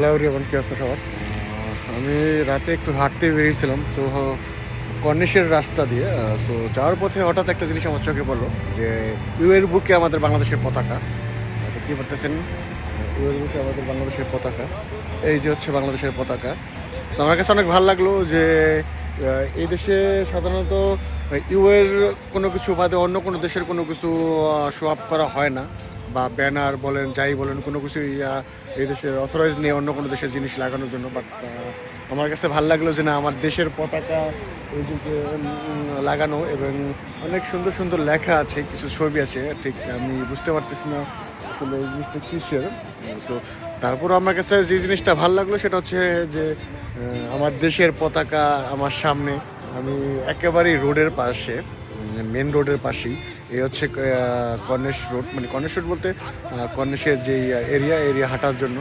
Hello everyone, কি অবস্থা সবার? আমি রাতে একটু হাঁটতে বেরিয়েছিলাম, তো কর্নিশের রাস্তা দিয়ে। সো যাওয়ার পথে হঠাৎ একটা জিনিস আমার চোখে পড়লো, যে ইউএর বুকে আমাদের বাংলাদেশের পতাকা। দেখতে পারতেছেন, ইউএর বুকে আমাদের বাংলাদেশের পতাকা। এই যে হচ্ছে বাংলাদেশের পতাকা। তো আমার কাছে অনেক ভালো লাগলো যে এই দেশে সাধারণত ইউএর কোনো কিছু বাদে অন্য কোনো দেশের কোনো কিছু শো আপ করা হয় না, বা ব্যানার বলেন যাই বলেন কোনো কিছুই এই দেশের অথরাইজ নিয়ে অন্য কোনো দেশের জিনিস লাগানোর জন্য। বাট আমার কাছে ভালো লাগলো যে না, আমার দেশের পতাকা এই দিকে লাগানো, এবং অনেক সুন্দর সুন্দর লেখা আছে, কিছু ছবি আছে, ঠিক আমি বুঝতে পারতেছি না আসলে এই জিনিসটা কিসের। সো তারপর আমার কাছে যে জিনিসটা ভালো লাগলো সেটা হচ্ছে যে আমার দেশের পতাকা আমার সামনে। আমি একেবারেই রোডের পাশে, মেন রোডের পাশেই। এই হচ্ছে কর্নেশ রোড, মানে কর্নেশ রোড বলতে কর্নেশের যে এরিয়া হাঁটার জন্য।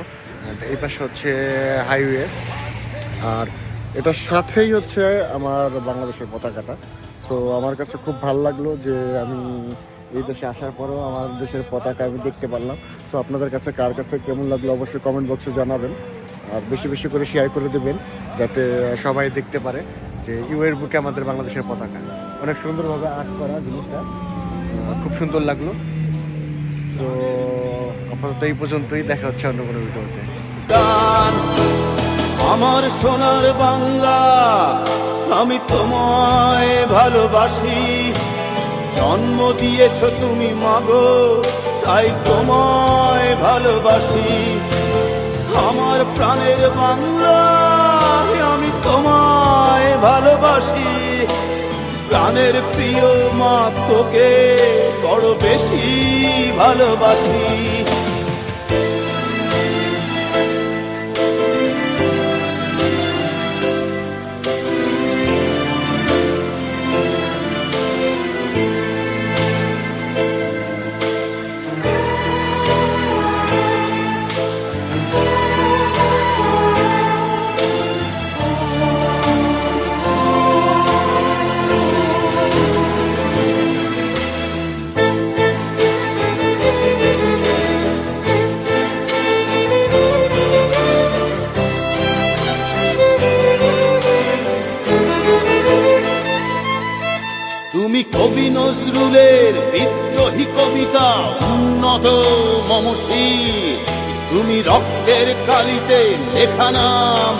এই পাশে হচ্ছে হাইওয়ে, আর এটার সাথেই হচ্ছে আমার বাংলাদেশের পতাকাটা। সো আমার কাছে খুব ভালো লাগলো যে আমি এই দেশে আসার পরেও আমার দেশের পতাকা আমি দেখতে পারলাম। সো আপনাদের কাছে কার কাছে কেমন লাগলো অবশ্যই কমেন্ট বক্সে জানাবেন, আর বেশি বেশি করে শেয়ার করে দেবেন যাতে সবাই দেখতে পারে যে ইউএর বুকে আমাদের বাংলাদেশের পতাকা। অনেক সুন্দরভাবে আর্ট করা জিনিসটা, খুব সুন্দর লাগলো। তো আপাতত এই পর্যন্তই, দেখা হচ্ছে অন্য কোনো ভিডিওতে। আমার সোনার বাংলা, আমি তোমায় ভালোবাসি। জন্ম দিয়েছ তুমি মাগো, তাই তোমায় ভালোবাসি। আমার প্রাণের বাংলা, আমি তোমায় ভালোবাসি। প্রাণের প্রিয় মা, তোকে বড় বেশি ভালোবাসি। তুমি কবি নজরুলের বিদ্রোহী কবিতা উন্নত মমশীর। তুমি রক্তের কালিতে লেখা নাম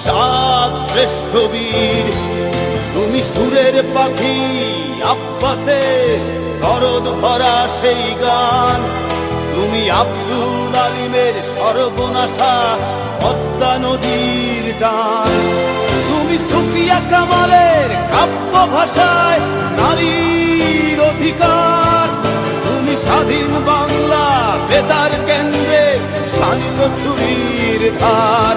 সাত শ্রেষ্ঠ বীর। তুমি সুরের পাখি আব্বাসের দরদ ভরা সেই গান। তুমি আব্দুল আলিমের সর্বনাশা পদ্মা নদীর টান। তুমি সুফিয়া কামালের কাব্য ভাষায় নারীর অধিকার। তুমি স্বাধীন বাংলা বেতার কেন্দ্রে শানিত ছুরির ধার।